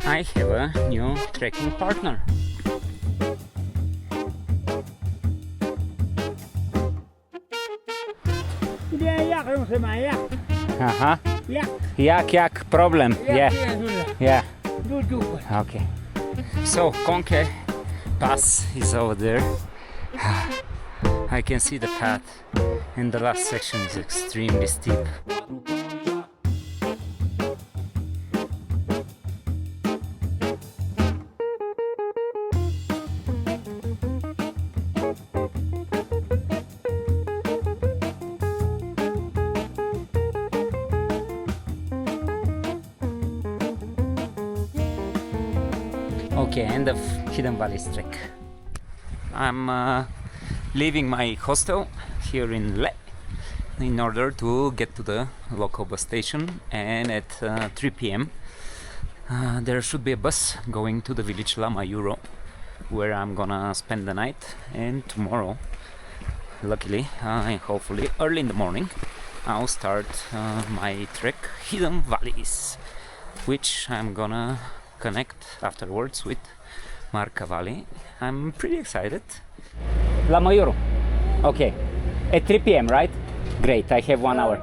I have a new trekking partner. Uh-huh. Yak problem. Yeah. Okay. So Konke pass is over there. I can see the path, and the last section is extremely steep. Okay, end of Hidden Valleys trek. I'm leaving my hostel here in Le in order to get to the local bus station, and at 3 p.m. There should be a bus going to the village Lamayuru, where I'm gonna spend the night, and tomorrow, luckily and hopefully early in the morning, I'll start my trek Hidden Valleys, which I'm gonna connect afterwards with Marca Valley. I'm pretty excited. Lamayuru. Okay. At 3 p.m., right? Great, I have 1 hour.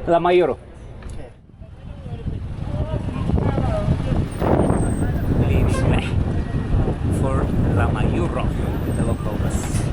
Lamayuru. Leaving for Lamayuru, the local bus.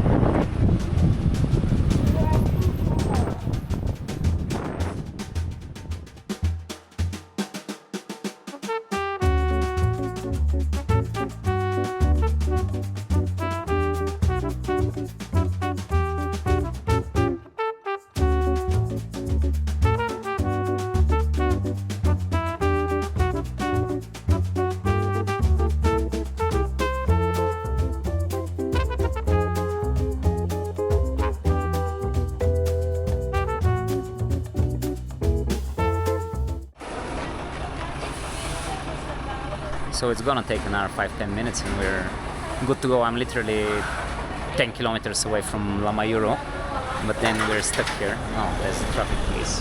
So it's gonna take another 5-10 minutes and we're good to go. I'm literally 10 kilometers away from Lamayuru, but then we're stuck here. Oh, there's a traffic police.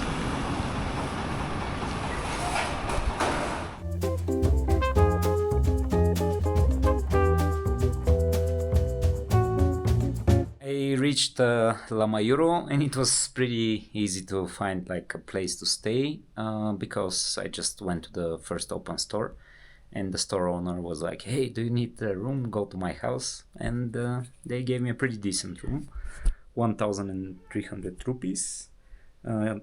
I reached Lamayuru, and it was pretty easy to find like a place to stay because I just went to the first open store. And the store owner was like, hey, do you need a room? Go to my house. And they gave me a pretty decent room, 1,300 rupees,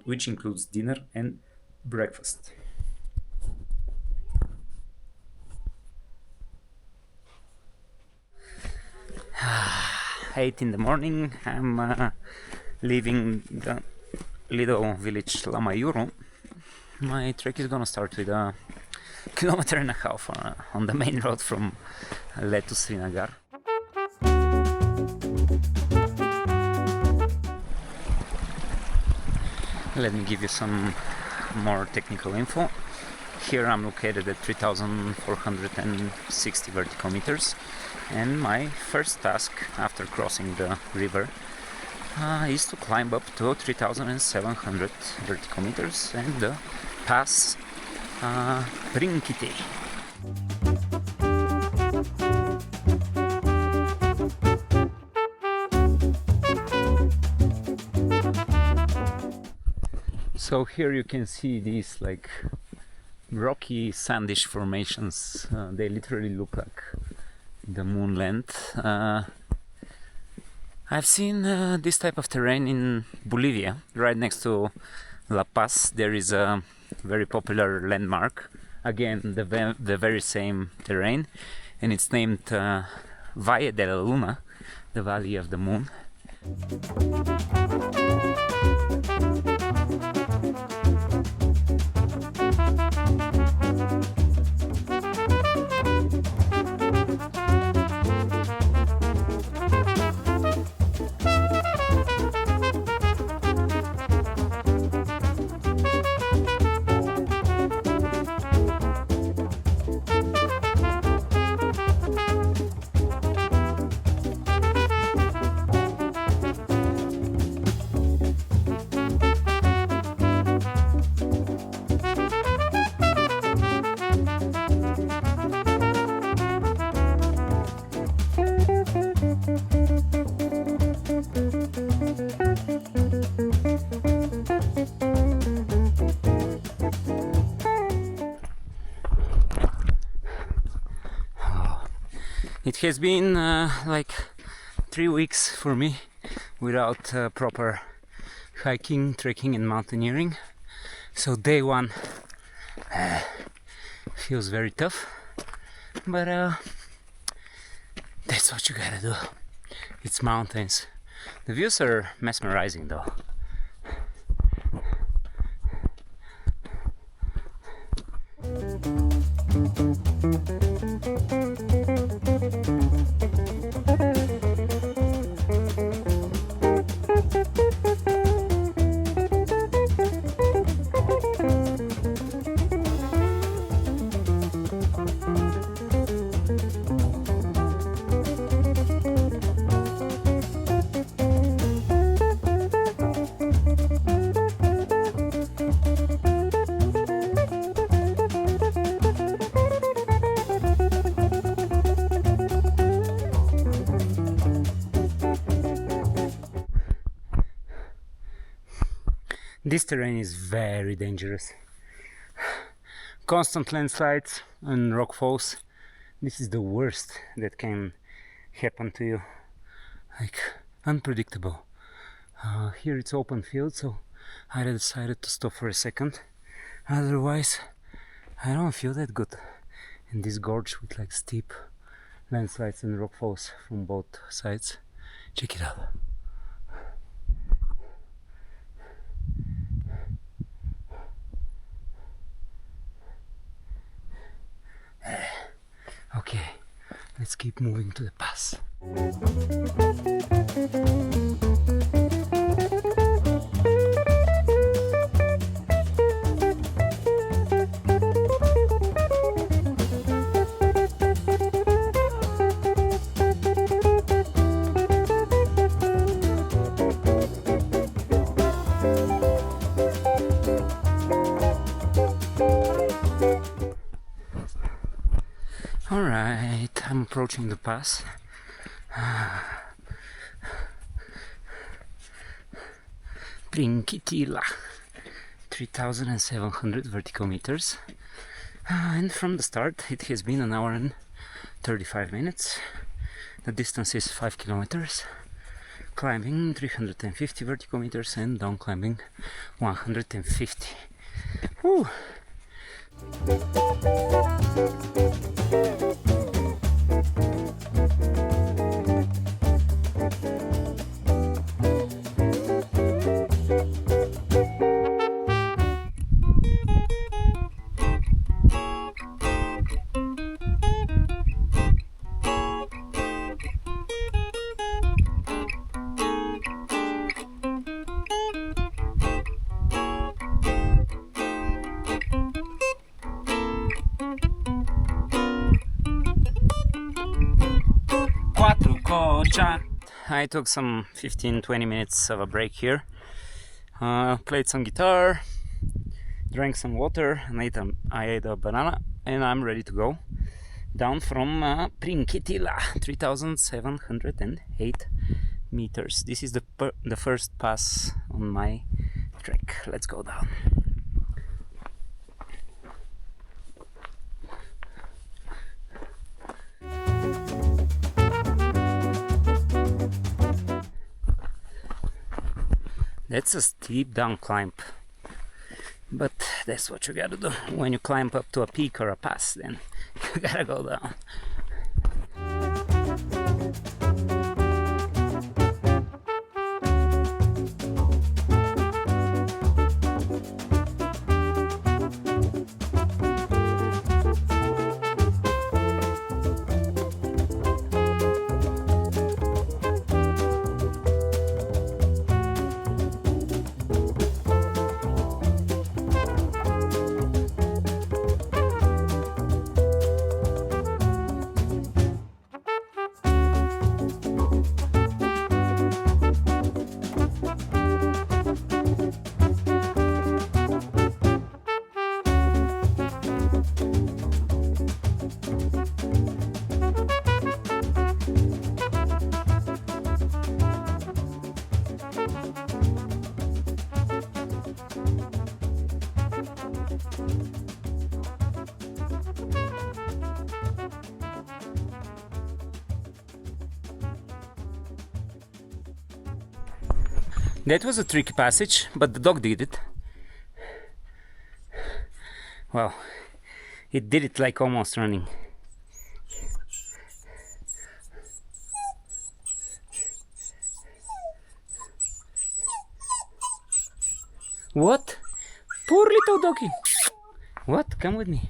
which includes dinner and breakfast. 8 in the morning, I'm leaving the little village Lamayuru. My trek is gonna start with a 1.5 kilometers on the main road from Le to Srinagar. Let me give you some more technical info. Here I'm located at 3,460 vertical meters, and my first task after crossing the river is to climb up to 3,700 vertical meters and the pass Prinkiti. So here you can see these like rocky sandish formations. They literally look like the moonland. I've seen this type of terrain in Bolivia. Right next to La Paz there is a very popular landmark, again the very same terrain, and it's named Valle de la Luna, the Valley of the Moon. It has been like 3 weeks for me without proper hiking, trekking and mountaineering. So day one feels very tough, but that's what you gotta do. It's mountains. The views are mesmerizing though. This terrain is very dangerous. Constant landslides and rock falls. This is the worst that can happen to you. Like, unpredictable. Here it's open field, so I decided to stop for a second. Otherwise, I don't feel that good in this gorge with like steep landslides and rock falls from both sides. Check it out. Okay, let's keep moving to the pass. Alright, I'm approaching the pass. Prinkitila, 3,700 vertical meters. And from the start it has been an hour and 35 minutes. The distance is 5 kilometers. Climbing 350 vertical meters and down climbing 150. Whew. I took some 15-20 minutes of a break here, played some guitar, drank some water, and I ate a banana, and I'm ready to go down from Prinkitila, 3,708 meters. This is the first pass on my trek. Let's go down. That's a steep down climb, but that's what you gotta do when you climb up to a peak or a pass. Then you gotta go down. That was a tricky passage, but the dog did it. Wow, it did it like almost running. What? Poor little doggy. What? Come with me.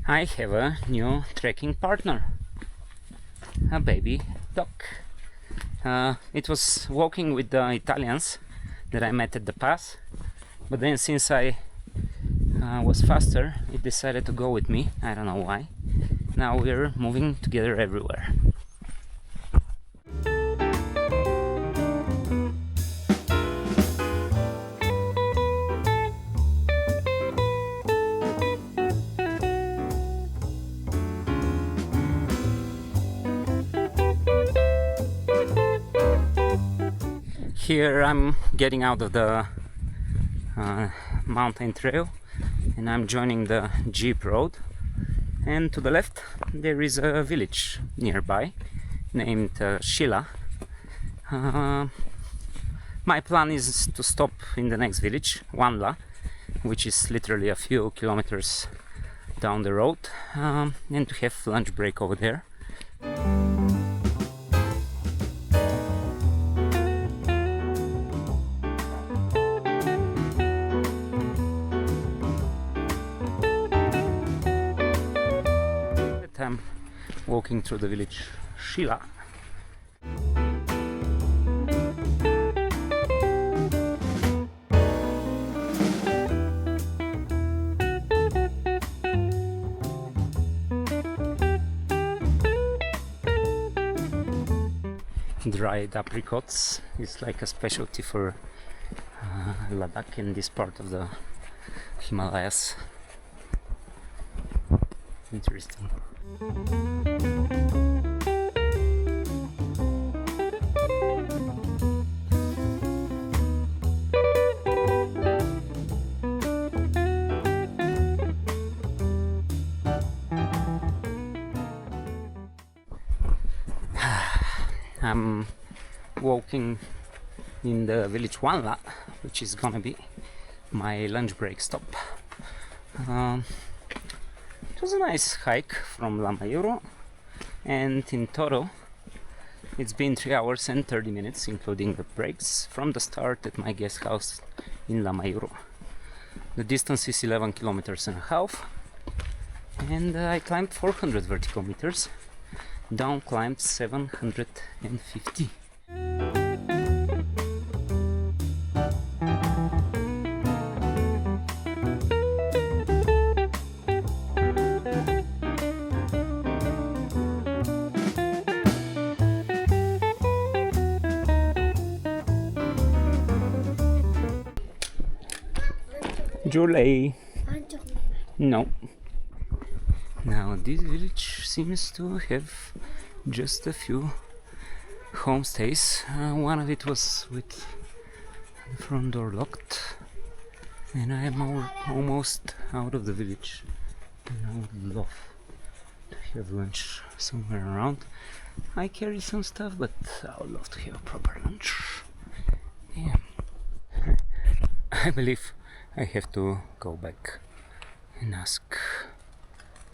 I have a new trekking partner, a baby dog. It was walking with the Italians that I met at the pass, but then since I was faster, it decided to go with me. I don't know why. Now we're moving together everywhere. Here I'm getting out of the mountain trail and I'm joining the jeep road, and to the left there is a village nearby named Shila. My plan is to stop in the next village, Wanla, which is literally a few kilometers down the road, and to have lunch break over there. I'm walking through the village Shila. Dried apricots is like a specialty for Ladakh in this part of the Himalayas. Interesting. I'm walking in the village Wanla, which is gonna be my lunch break stop. It was a nice hike from Lamayuru, and in total it's been 3 hours and 30 minutes including the breaks from the start at my guest house in Lamayuru. The distance is 11 kilometers and a half, and I climbed 400 vertical meters, down climbed 750. Julie. No. Now this village seems to have just a few homestays. One of it was with the front door locked, and I am almost out of the village, and I would love to have lunch somewhere around. I carry some stuff, but I would love to have a proper lunch. Yeah. I believe I have to go back and ask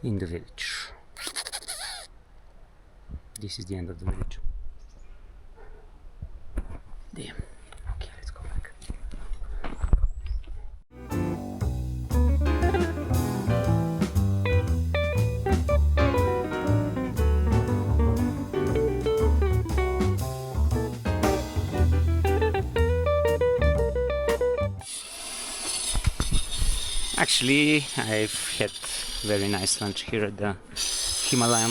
in the village. This is the end of the village. Damn. Okay, let's go back. Actually, I've had very nice lunch here at the Himalayan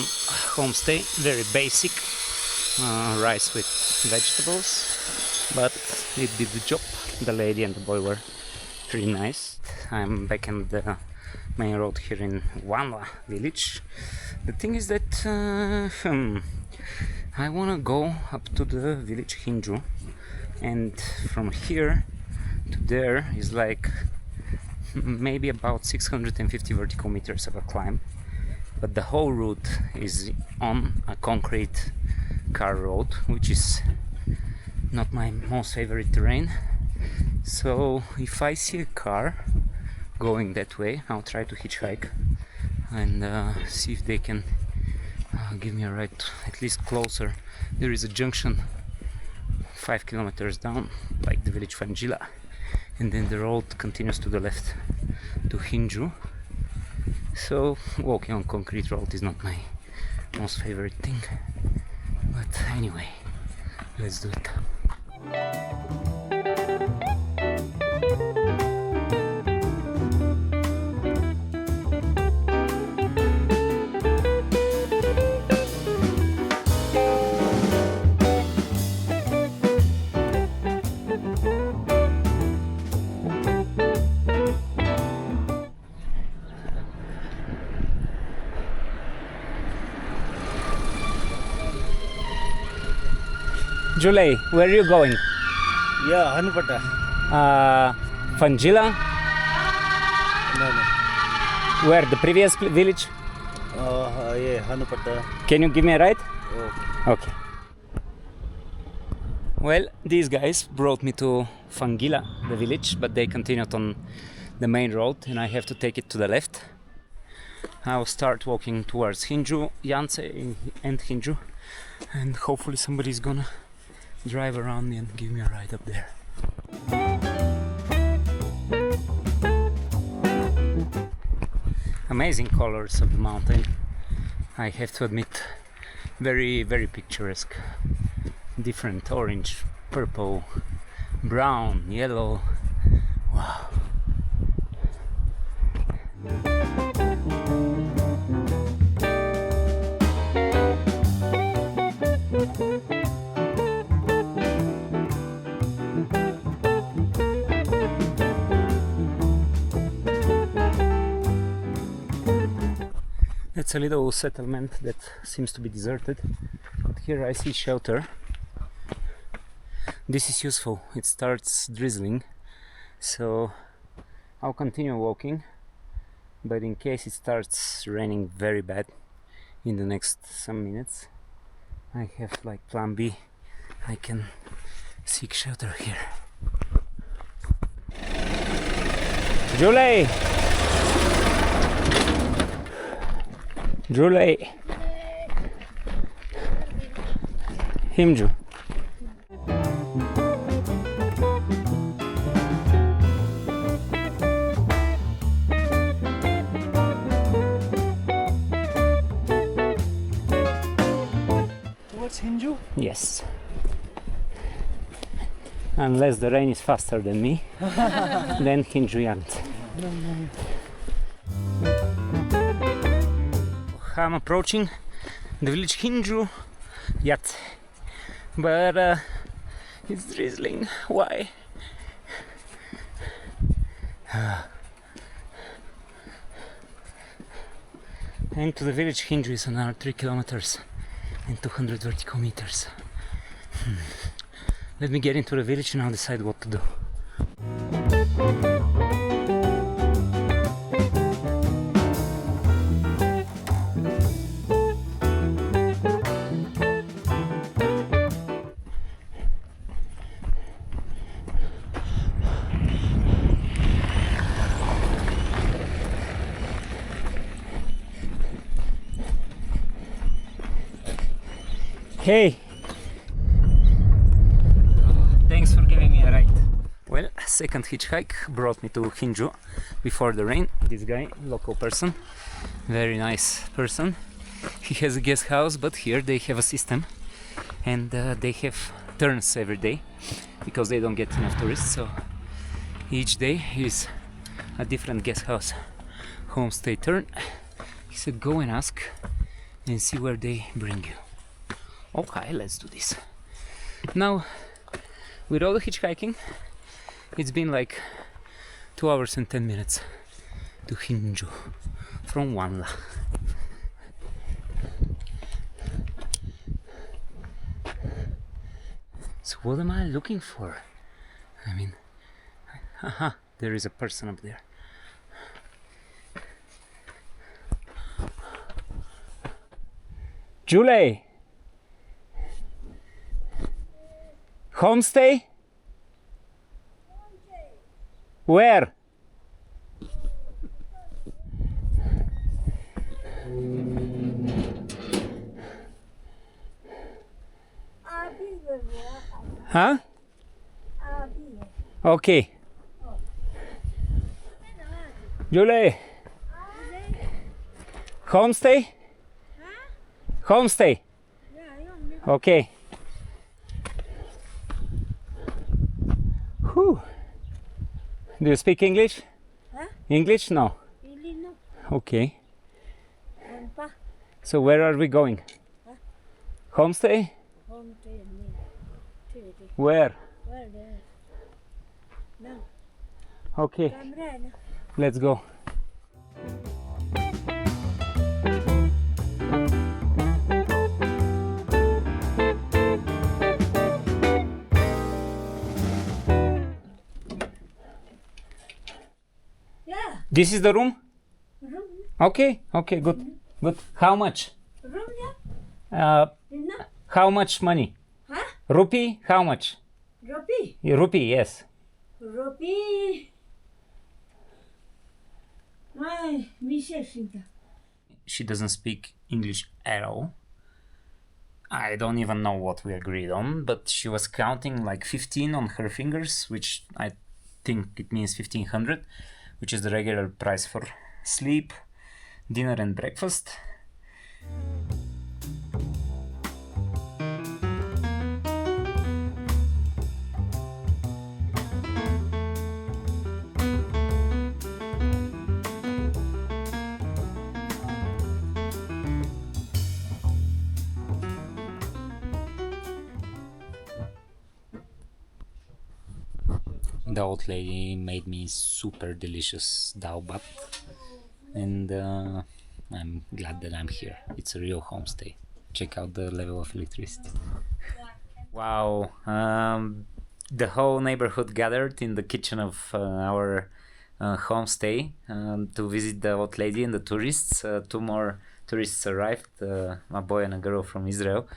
homestay. Very basic rice with vegetables, but it did the job. The lady and the boy were pretty nice. I'm back on the main road here in Wanla village. The thing is that I wanna go up to the village Hinju, and from here to there is like maybe about 650 vertical meters of a climb, but the whole route is on a concrete car road, which is not my most favorite terrain. So if I see a car going that way, I'll try to hitchhike and see if they can give me a ride at least closer. There is a junction 5 kilometers down, like the village Fangila, and then the road continues to the left to Hinju. So walking on concrete road is not my most favorite thing, but anyway, let's do it. July, where are you going? Yeah, Hanupata. Fangila? No. Where? The previous village? Yeah, Hanupata. Can you give me a ride? Okay. Okay. Well, these guys brought me to Fangila, the village, but they continued on the main road and I have to take it to the left. I'll start walking towards Hinju, Yance and Hinju, and hopefully somebody's gonna drive around me and give me a ride up there. Amazing colors of the mountain, I have to admit. Very, very picturesque. Different orange, purple, brown, yellow. Wow. It's a little settlement that seems to be deserted, but here I see shelter. This is useful. It starts drizzling, so I'll continue walking, but in case it starts raining very bad in the next some minutes, I have like plan B. I can seek shelter here. Julie! Julie! Hinju. Towards Hinju? Yes. Unless the rain is faster than me, then Hinju yant. I'm approaching the village Hinju yet, but it's drizzling. Why? And to the village Hinju is another 3 kilometers and 200 vertical meters. Let me get into the village and I'll decide what to do. Hey! Thanks for giving me a ride. Well, second hitchhike brought me to Hinju before the rain. This guy, local person, very nice person. He has a guest house, but here they have a system and they have turns every day because they don't get enough tourists. So each day is a different guest house homestay turn. He said go and ask and see where they bring you. Okay, let's do this. Now, with all the hitchhiking, it's been like 2 hours and 10 minutes to Hinju from Wanla. So what am I looking for? I mean, haha, there is a person up there. Julie! Homestay? Where? Huh? Okay. Julie. Homestay? Homestay. Okay. Whew. Do you speak English? English? No. Okay. So where are we going? Homestay? Where? Okay. Let's go. This is the room? Okay, okay, good. Good. How much? How much money? Rupee? How much? Rupee? Rupee, yes. Rupee? She doesn't speak English at all. I don't even know what we agreed on, but she was counting like 15 on her fingers, which I think it means 1500, which is the regular price for sleep, dinner and breakfast. The old lady made me super delicious dao bat, and I'm glad that I'm here. It's a real homestay. Check out the level of electricity. Wow, the whole neighborhood gathered in the kitchen of our homestay to visit the old lady and the tourists. 2 more tourists arrived, a boy and a girl from Israel,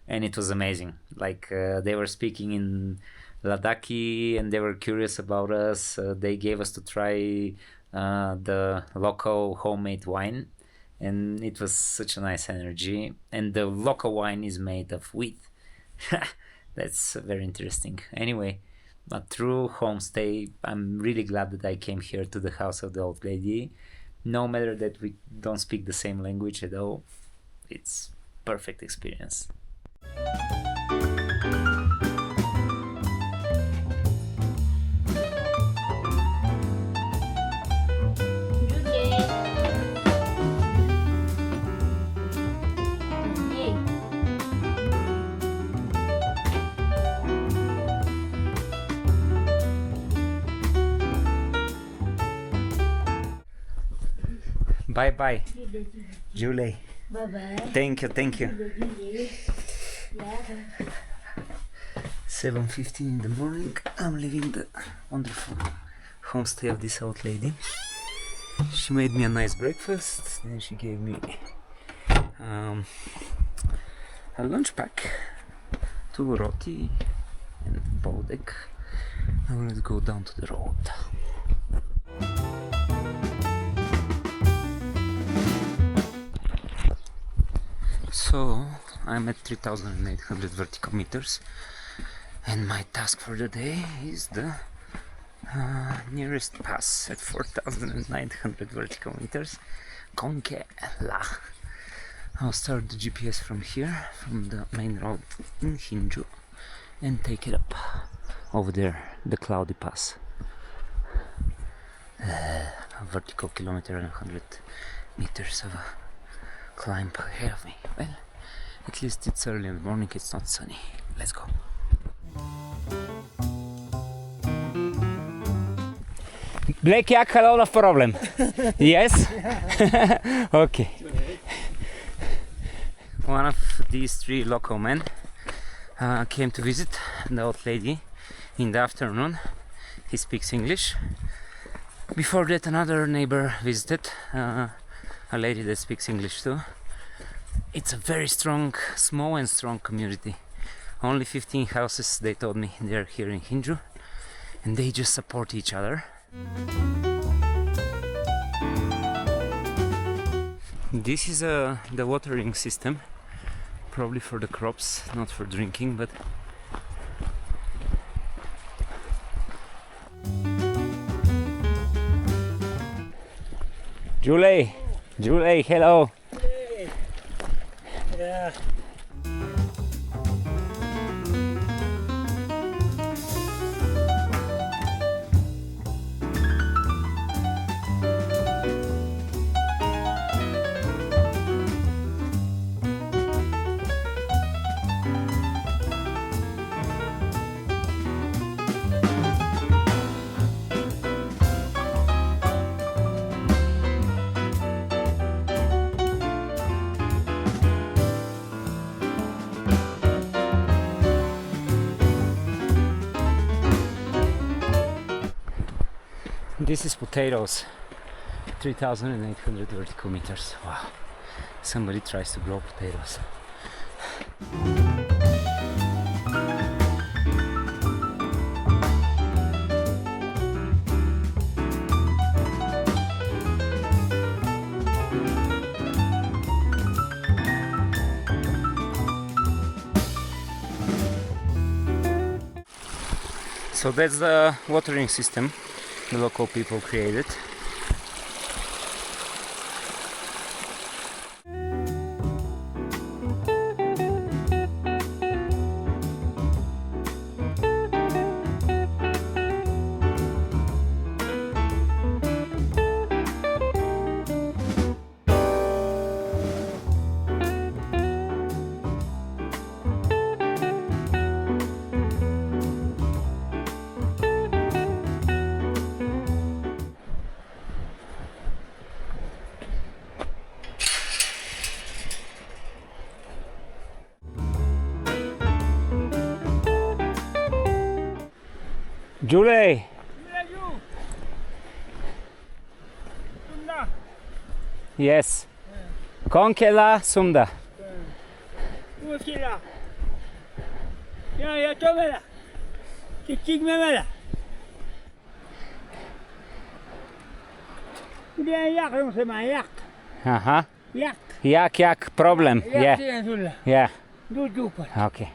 and it was amazing. Like they were speaking in Ladakh and they were curious about us. They gave us to try the local homemade wine, and it was such a nice energy. And the local wine is made of wheat. That's very interesting. Anyway, a true homestay. I'm really glad that I came here to the house of the old lady. No matter that we don't speak the same language at all, it's perfect experience. Bye bye, Julie. Bye bye. Thank you, thank you. 7:15 in the morning. I'm leaving the wonderful homestay of this old lady. She made me a nice breakfast. Then she gave me a lunch pack, 2 roti and bodek. Now let's go down to the road. So I'm at 3,800 vertical meters, and my task for the day is the nearest pass at 4,900 vertical meters, Konke. I'll start the GPS from here, from the main road in Hinju, and take it up over there, the cloudy pass. A vertical kilometer and 100 meters of a climb ahead of me. Well, at least it's early in the morning, it's not sunny. Let's go. Black yak had a lot of problem. Yes? Okay. One of these three local men came to visit the old lady in the afternoon. He speaks English. Before that, another neighbor visited, a lady that speaks English too. It's a very strong, small and strong community. Only 15 houses, they told me, they're here in Hinju, and they just support each other. This is the watering system, probably for the crops, not for drinking, but Julie, hello. Hey. Yeah. This is potatoes, 3,800 vertical meters. Wow, somebody tries to grow potatoes. So that's the watering system the local people created. Julie! Sumda. Yes. Konke la Sumda. Prila. Ya tomela. Hitchhiking memela. Dia yak yang sama yak. Aha. Yak. Yak problem. Yak Yeah. sudah. Yeah. Duduk. Okay.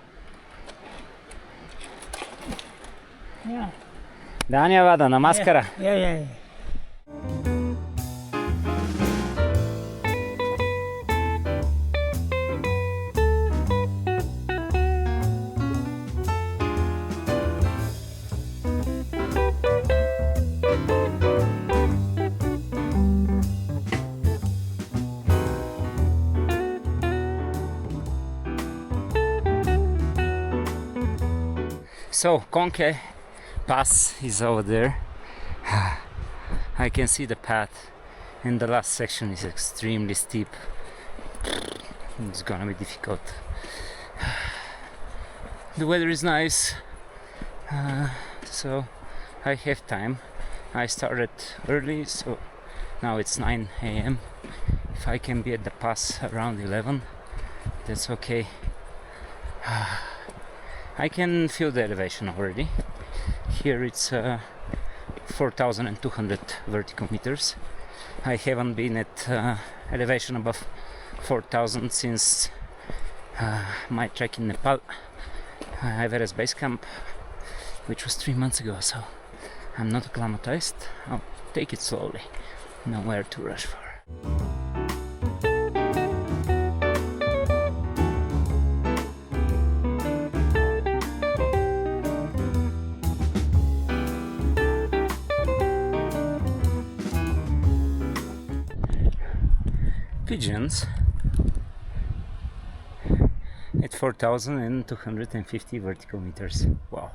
Ya. Danja vada na maskara. Ya. So Konke pass is over there. I can see the path, and the last section is extremely steep. It's gonna be difficult. The weather is nice, so I have time. I started early, so now it's 9 a.m. If I can be at the pass around 11, that's okay. I can feel the elevation already. Here it's 4,200 vertical meters. I haven't been at elevation above 4,000 since my trek in Nepal, Everest base camp, which was 3 months ago, so I'm not acclimatized. I'll take it slowly, nowhere to rush for. pigeons at 4,250 vertical meters. Wow.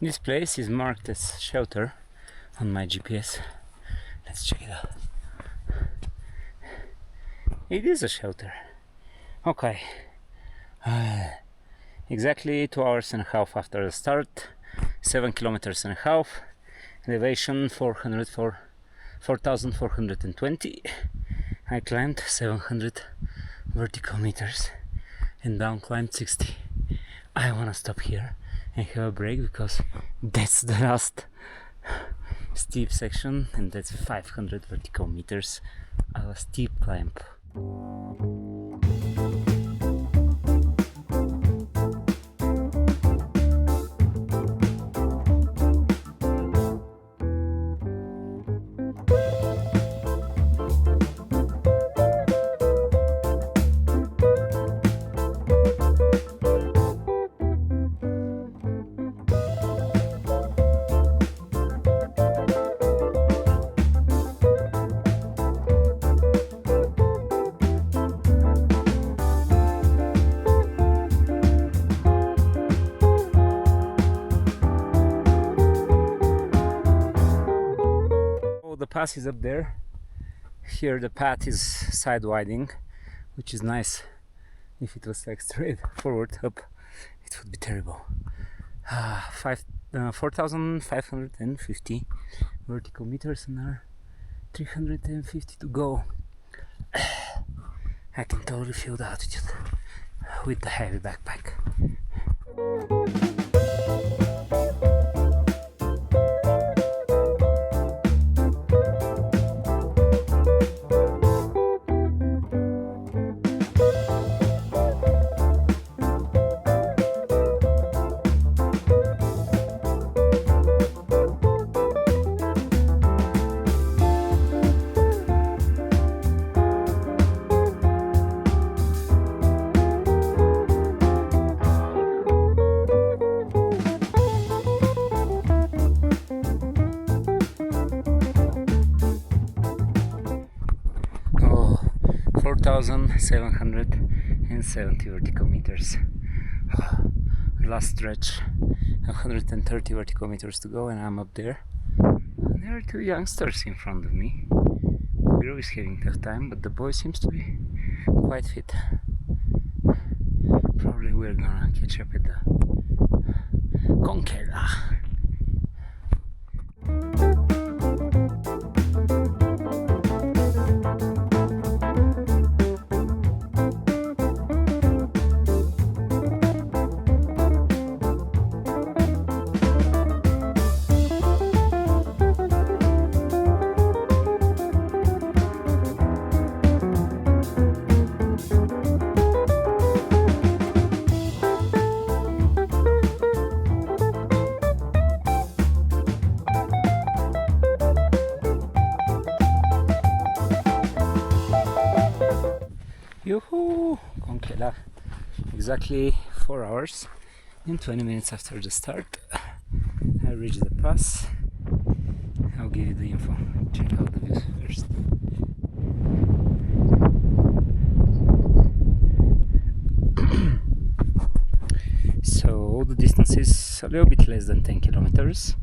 This place is marked as shelter on my GPS. Let's check it out. It is a shelter. Okay. Exactly 2 hours and a half after the start, 7 kilometers and a half, elevation 4,420. I climbed 700 vertical meters and down climbed 60. I wanna stop here and have a break because that's the last steep section, and that's 500 vertical meters of a steep climb. The pass is up there. Here the path is side widening, which is nice. If it was like straight forward up, it would be terrible. 4,550 vertical meters, another 350 to go. I can totally feel the altitude with the heavy backpack. Oh, 4,770 vertical meters. Last stretch, 130 vertical meters to go, and I'm up there. And there are two youngsters in front of me. The girl is having a tough time, but the boy seems to be quite fit. Probably we're gonna catch up at the Konke. Yoo-hoo! Konke. Exactly 4 hours and 20 minutes after the start, I reached the pass. I'll give you the info. Check out the views first. So the distance is a little bit less than 10 kilometers.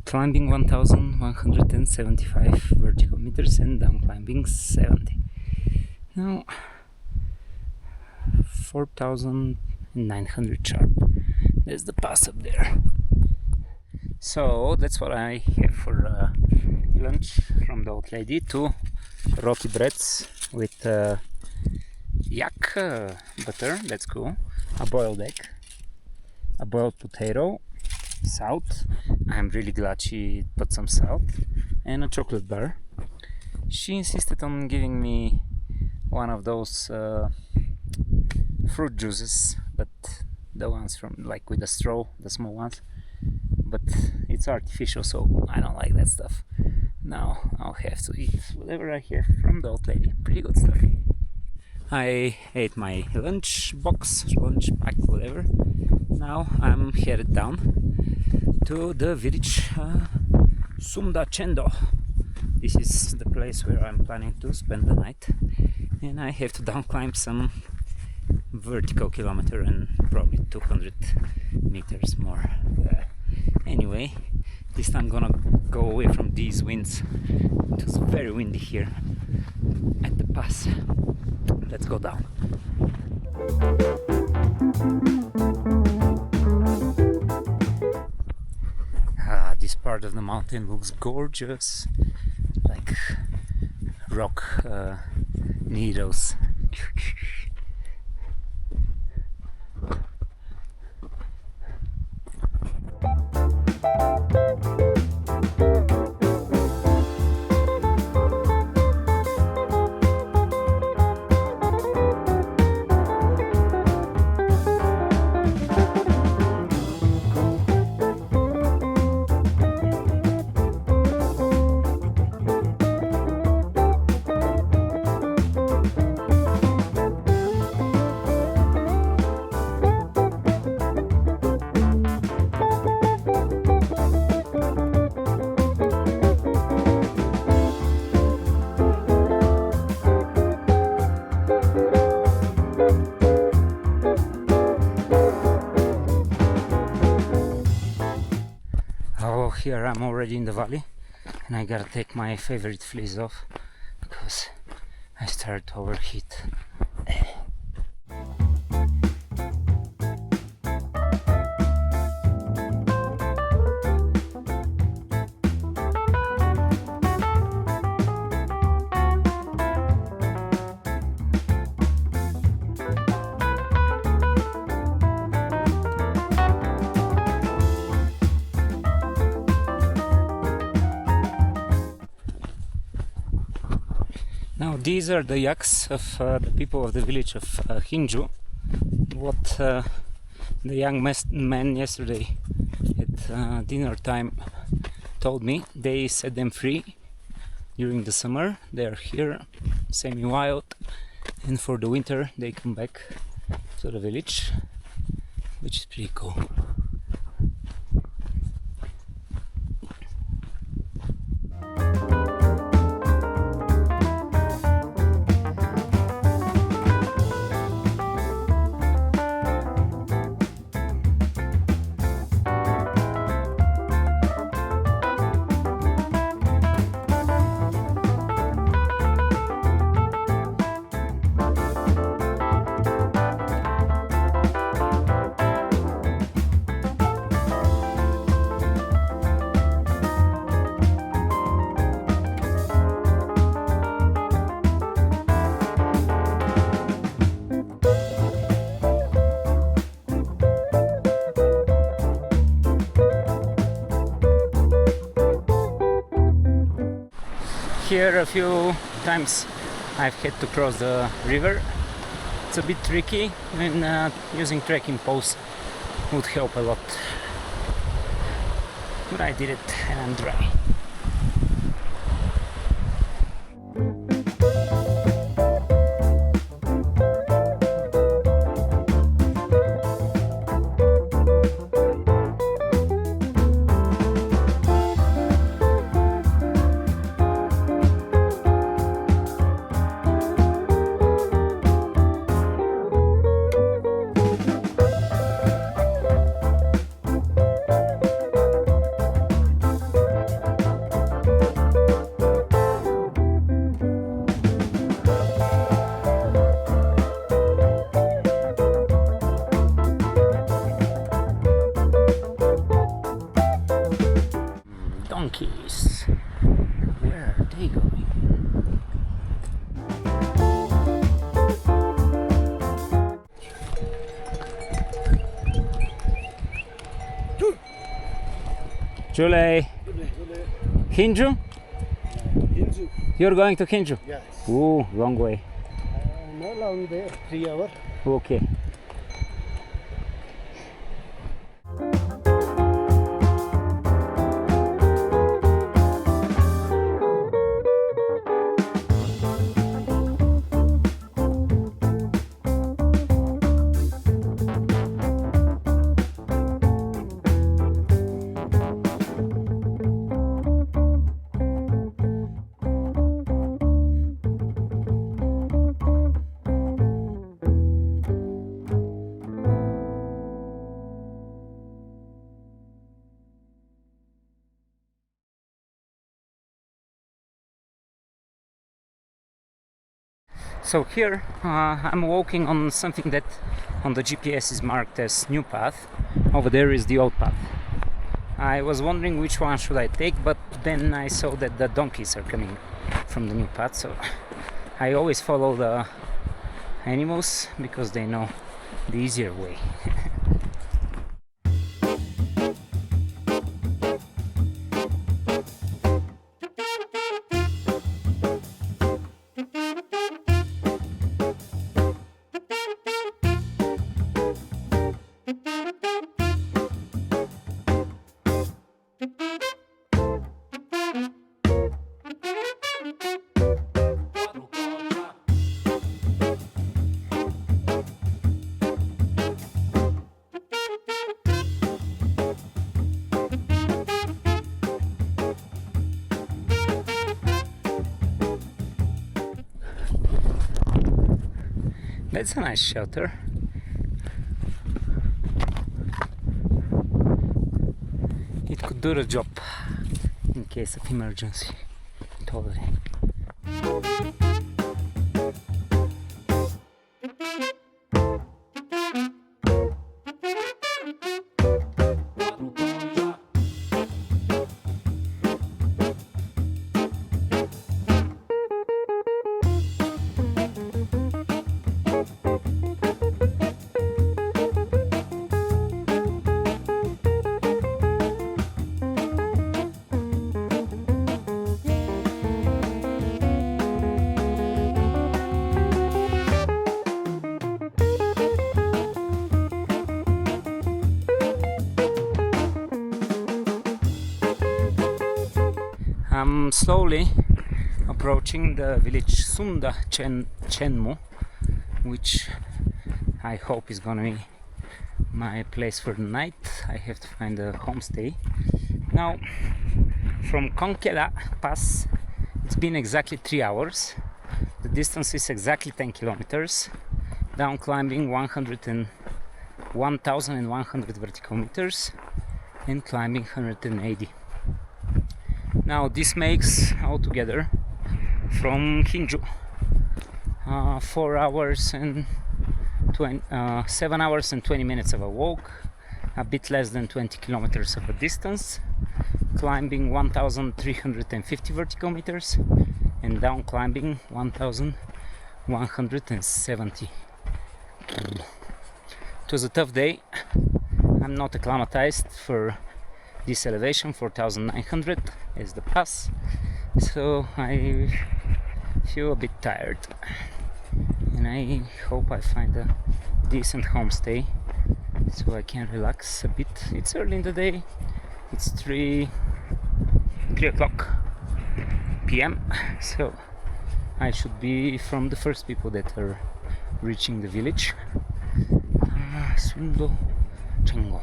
Climbing 1,175 vertical meters and down climbing 70. Now 4,900 sharp. There's the pass up there. So that's what I have for lunch from the old lady. 2 roti breads with yak butter, that's cool. A boiled egg, a boiled potato, salt. I'm really glad she put some salt, and a chocolate bar. She insisted on giving me one of those fruit juices, but the ones from like with a straw, the small ones. But it's artificial, so I don't like that stuff. Now I'll have to eat whatever I have from the old lady. Pretty good stuff. I ate my lunch pack, whatever. Now I'm headed down to the village Sumda. This is the place where I'm planning to spend the night, and I have to down climb some vertical kilometer and probably 200 meters more. Anyway, this time I'm gonna go away from these winds. It's very windy here at the pass. Let's go down. This part of the mountain looks gorgeous, like rock needles. Oh, here I'm already in the valley, and I gotta take my favorite fleece off because I start to overheat. Now these are the yaks of the people of the village of Hinju. What the young man yesterday at dinner time told me, they set them free during the summer. They are here semi-wild, and for the winter they come back to the village, which is pretty cool. Here a few times I've had to cross the river. It's a bit tricky, and using trekking poles would help a lot. But I did it and I'm dry. Donkeys. Where are they going? Julie. Hinju? Hinju. You're going to Hinju? Yes. Ooh, long way. No long there, 3 hours. Okay. So here I'm walking on something that on the GPS is marked as new path. Over there is the old path. I was wondering which one should I take, but then I saw that the donkeys are coming from the new path, so I always follow the animals because they know the easier way. That's a nice shelter. It could do the job in case of emergency. Totally. I'm slowly approaching the village Sumda Chenmo, which I hope is gonna be my place for the night. I have to find a homestay. Now, from Konke pass, it's been exactly 3 hours. The distance is exactly 10 kilometers. Down climbing 1,100 vertical meters and climbing 180. Now this makes altogether from Hinju 4 hours and 7 hours and 20 minutes of a walk, a bit less than 20 kilometers of a distance, climbing 1,350 vertical meters and down climbing 1,170. It was a tough day. I'm not acclimatized for this elevation. 4,900 is the pass, so I feel a bit tired, and I hope I find a decent homestay so I can relax a bit. It's early in the day, it's 3 o'clock p.m, so I should be from the first people that are reaching the village. Sumda Chenmo.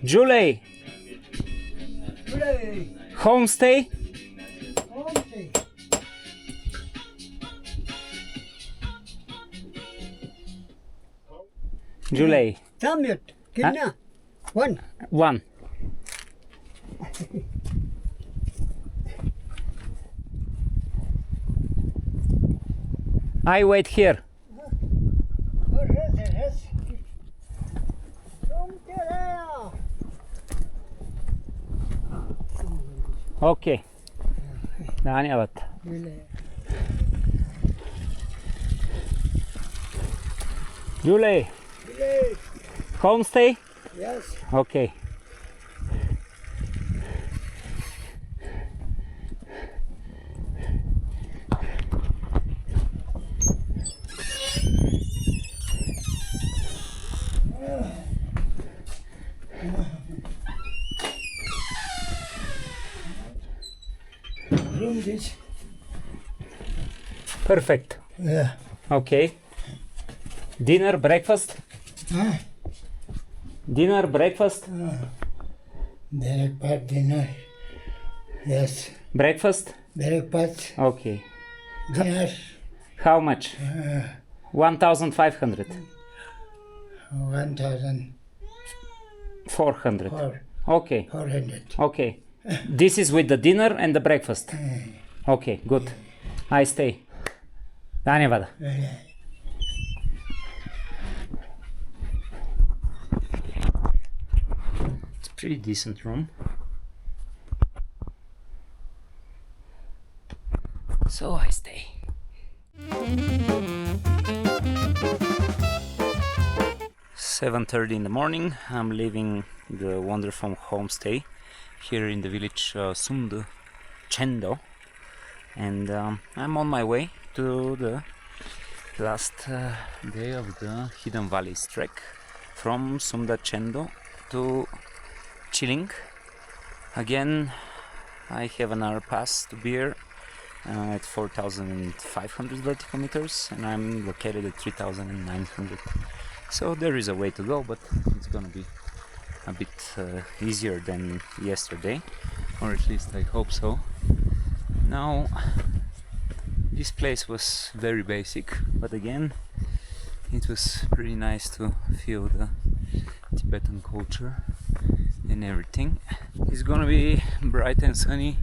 Julie, Hooray! homestay? Konke. Julie, Samyut. Kinna. One. One. I wait here. Okay. धन्यवाद. Julie. Homestay? Yes. Okay. Room this. Perfect. Yeah. Okay. Dinner, breakfast? Huh? Dinner, breakfast? Breakfast, dinner. Yes. Breakfast? Breakfast, Okay. dinner. How much? 1,500. 1,400. 400. Okay. Okay. This is with the dinner and the breakfast. Okay, good. I stay. धन्यवाद. It's a pretty decent room. So I stay. "7:30 in the morning. I'm leaving the wonderful homestay here in the village Sumda, Chendo, and I'm on my way to the last day of the Hidden Valleys trek from Sumda Chendo to Chiling. Again, I have an hour pass to Beer at 4,500 vertical meters, and I'm located at 3,900. So there is a way to go, but it's gonna be a bit easier than yesterday, or at least I hope so. Now, this place was very basic, but again, it was pretty nice to feel the Tibetan culture and everything. It's gonna be bright and sunny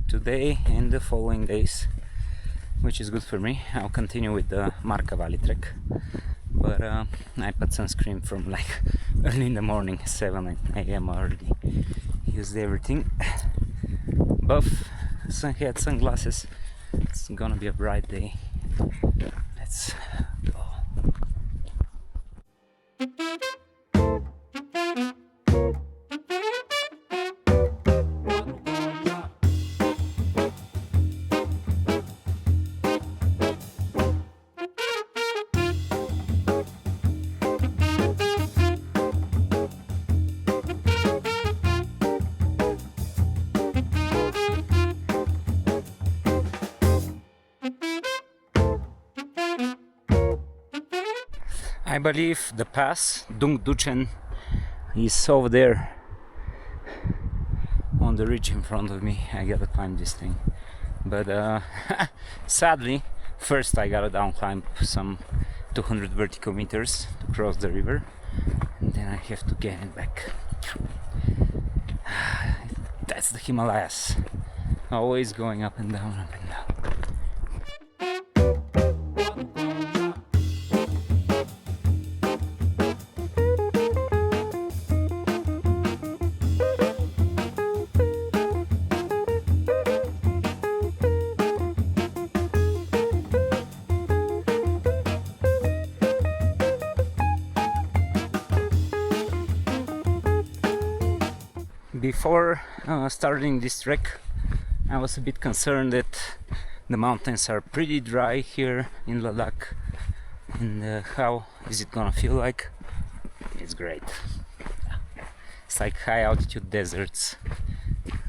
today and the following days, which is good for me. I'll continue with the Marka Valley trek, but I put sunscreen from like early in the morning, 7 a.m. already. Used everything. Buff, sunhead, sunglasses. It's gonna be a bright day. Let's go. I believe the pass, Dungduchen, is over there on the ridge in front of me. I gotta climb this thing, but sadly, first I gotta down climb some 200 vertical meters to cross the river, and then I have to get it back. That's the Himalayas, always going up and down, up and down. Before starting this trek, I was a bit concerned that the mountains are pretty dry here in Ladakh, and how is it gonna feel like? It's great. It's like high altitude deserts,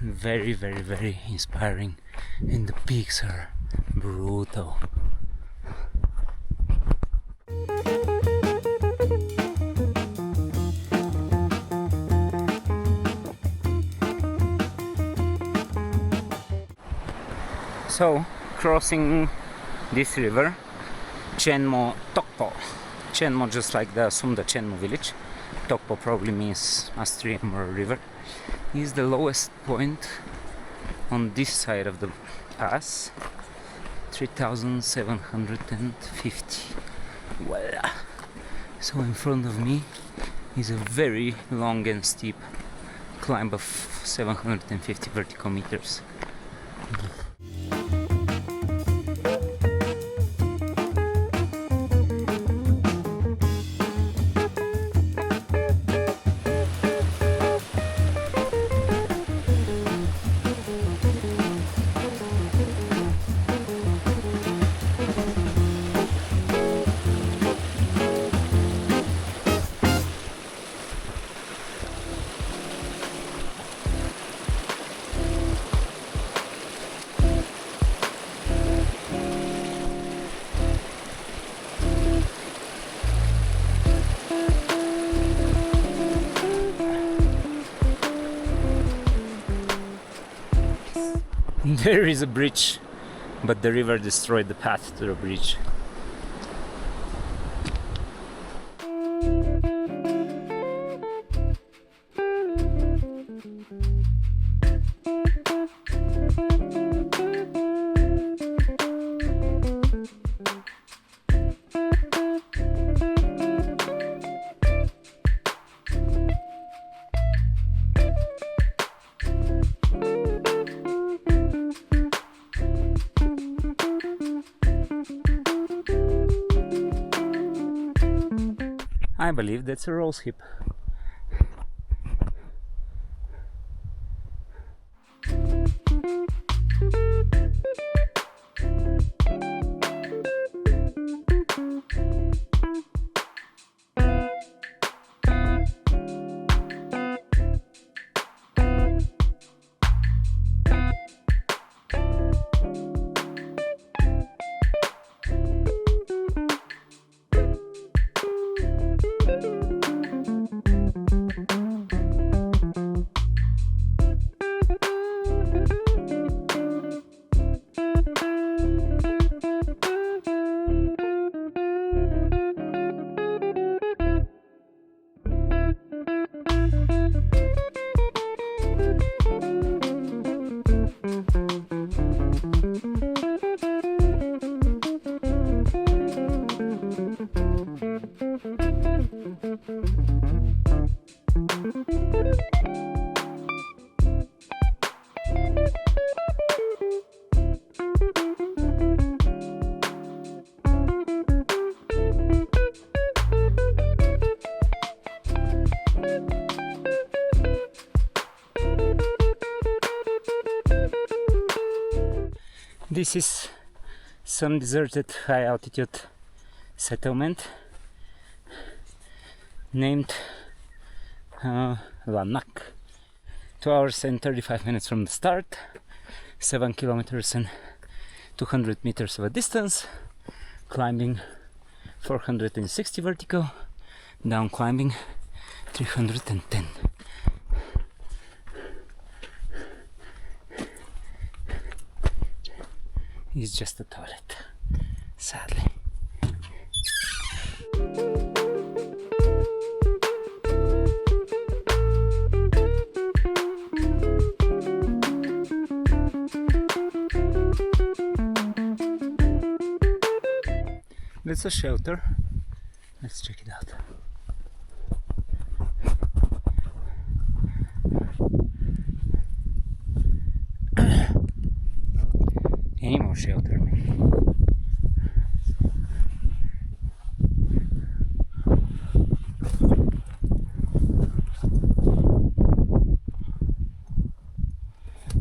very, very, very inspiring, and the peaks are brutal. So, crossing this river, Chenmo Tokpo, Chenmo just like the Sumda Chenmo village, Tokpo probably means a stream or a river, is the lowest point on this side of the pass, 3,750. Voila! So in front of me is a very long and steep climb of 750 vertical meters. There is a bridge, but the river destroyed the path to the bridge. I believe that's a rose hip. This is some deserted high altitude settlement named Ladakh. 2 hours and 35 minutes from the start, 7 kilometers and 200 meters of a distance, climbing 460 vertical, down climbing 310. It's just a toilet, sadly. That's a shelter. Let's check it out. Any more shelter, maybe.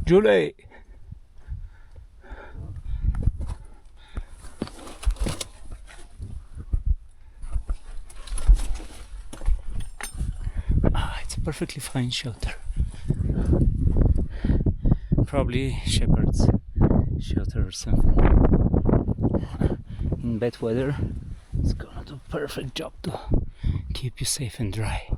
Julie! It's a perfectly fine shelter. Probably shepherd's shelter or something. In bad weather, it's gonna do a perfect job to keep you safe and dry.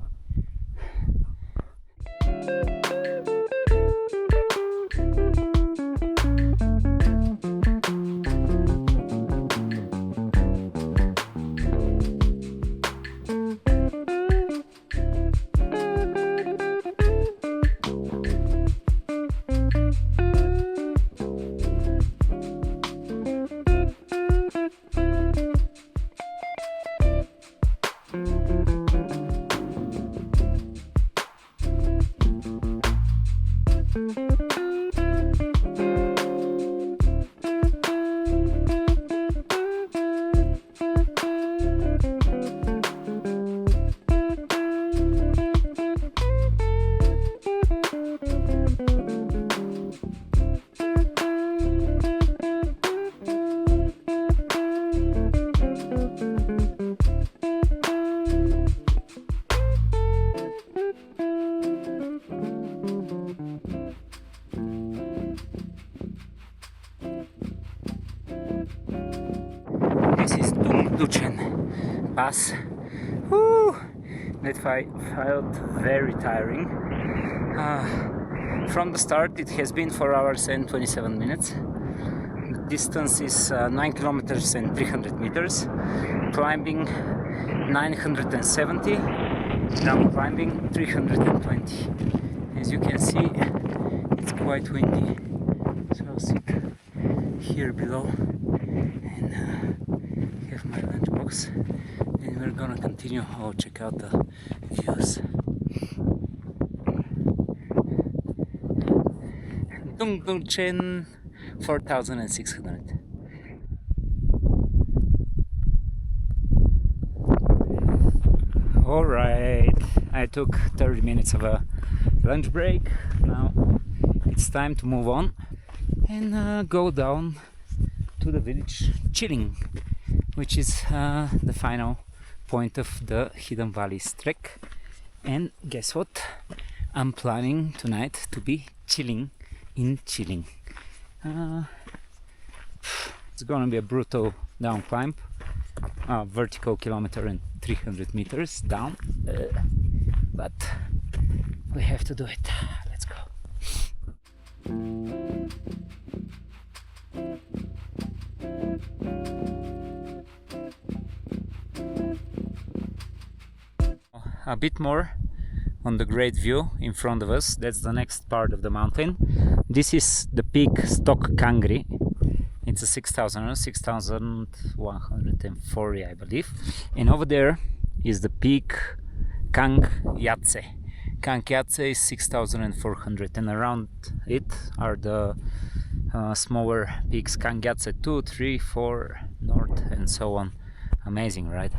Dungduchen pass. Woo! That felt very tiring. From the start it has been 4 hours and 27 minutes. The distance is 9 kilometers and 300 meters. Climbing 970, down climbing 320. As you can see, it's quite windy. So I'll sit here below and have my lunchbox. And we're gonna continue. Oh, check out the views. Dungduchen 4,600. Alright, I took 30 minutes of a lunch break. Now it's time to move on and go down to the village Chilling, which is the final point of the Hidden Valleys trek. And guess what? I'm planning tonight to be chilling in Chilling. It's gonna be a brutal down climb, vertical kilometer and 300 meters down, but we have to do it. Let's go. A bit more on the great view in front of us. That's the next part of the mountain. This is the peak Stok Kangri. It's a 6,140, I believe. And over there is the peak Kang Yatse. Kang Yatse is 6,400, and around it are the smaller peaks, Kang Yatse 2, 3, 4, North, and so on. Amazing, right?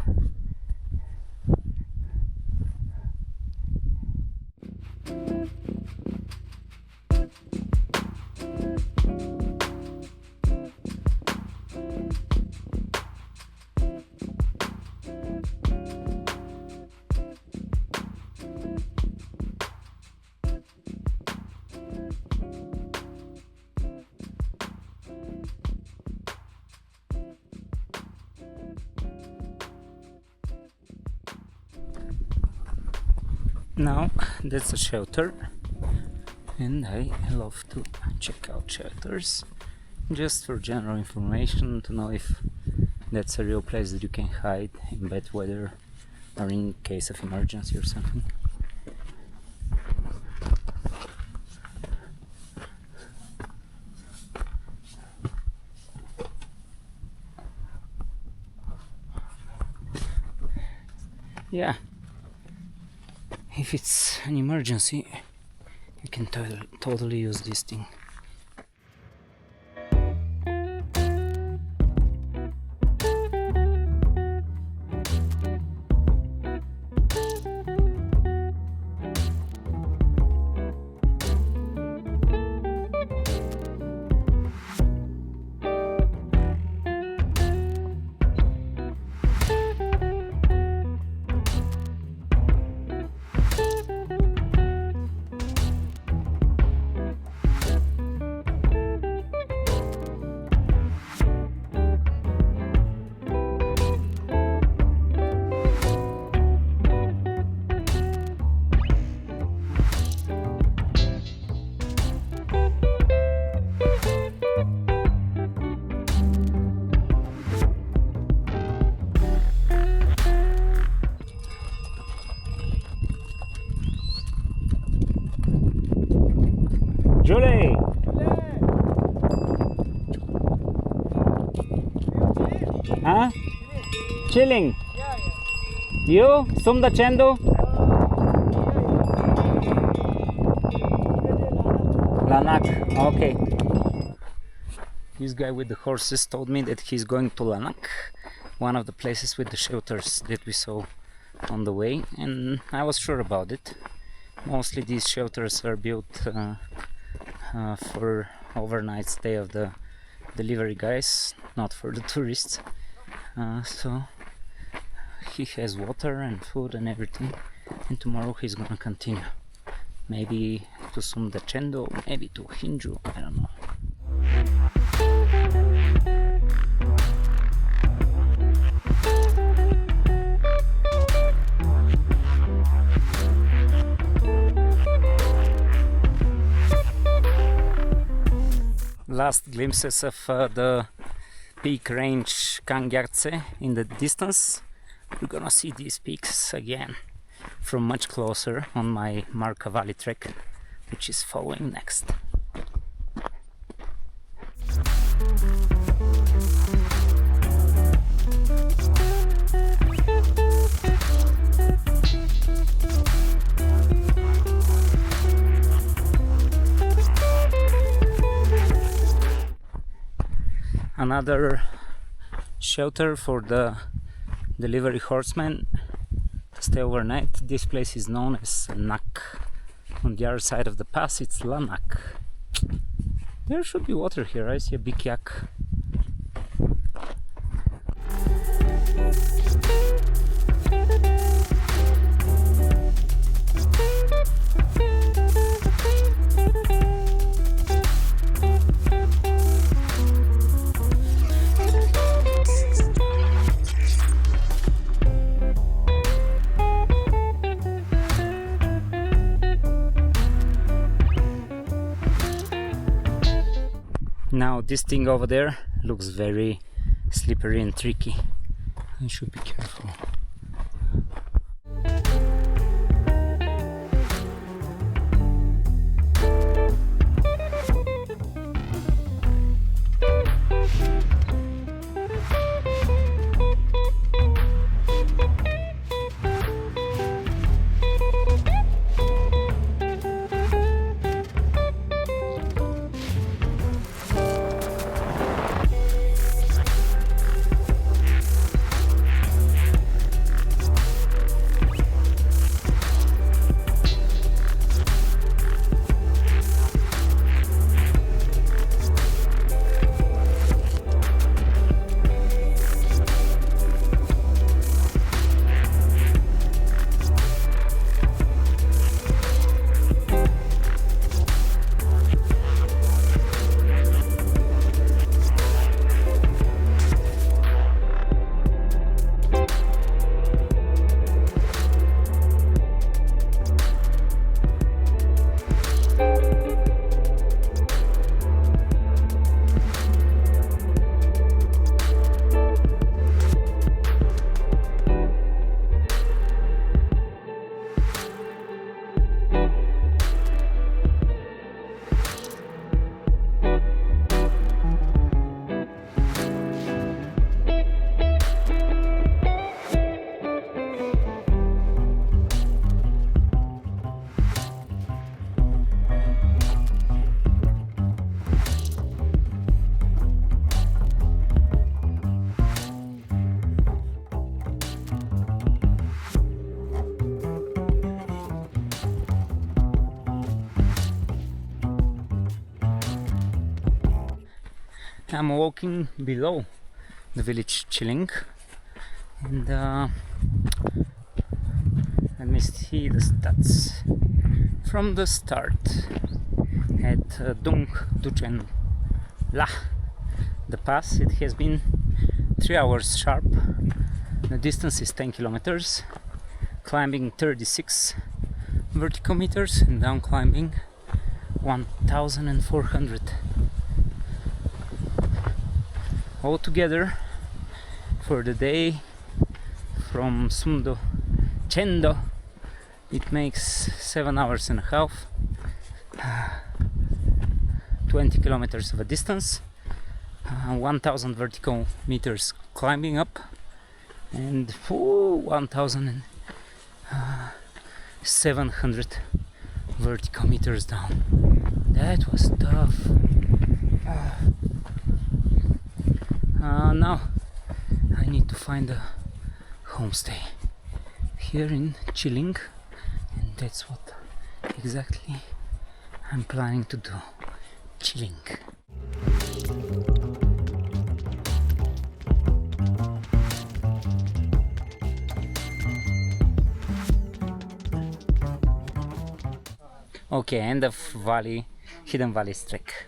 Now that's a shelter, and I love to check out shelters just for general information, to know if that's a real place that you can hide in bad weather or in case of emergency or something. Yeah, if it's an emergency, you can totally use this thing. Julie! Huh? Chilling? You? Sumda Chendu? Ladakh, okay. This guy with the horses told me that he's going to Ladakh, one of the places with the shelters that we saw on the way, and I was sure about it. Mostly these shelters are built for overnight stay of the delivery guys, not for the tourists. So he has water and food and everything, and tomorrow he's gonna continue. Maybe to Sumda, maybe to Hinju, I don't know. last glimpses of the peak range Kangyatse in the distance. We're gonna see these peaks again from much closer on my Marka Valley trek, which is following next. Another shelter for the delivery horsemen to stay overnight. This place is known as Nak. On the other side of the pass it's Lanak. There should be water here. I see a big yak. Now this thing over there looks very slippery and tricky. I should be careful. I'm walking below the village Chilling, and let me see the stats from the start. At Dungduchen the pass, it has been 3 hours sharp. The distance is 10 kilometers, climbing 36 vertical meters and down climbing 1400. Altogether for the day from Sumda Chendo it makes 7 hours and a half, 20 kilometers of a distance, 1000 vertical meters climbing up and 1700 vertical meters down. That was tough. Now I need to find a homestay here in Chilling, and that's what exactly I'm planning to do. Chilling. Okay, end of Hidden Valley trek.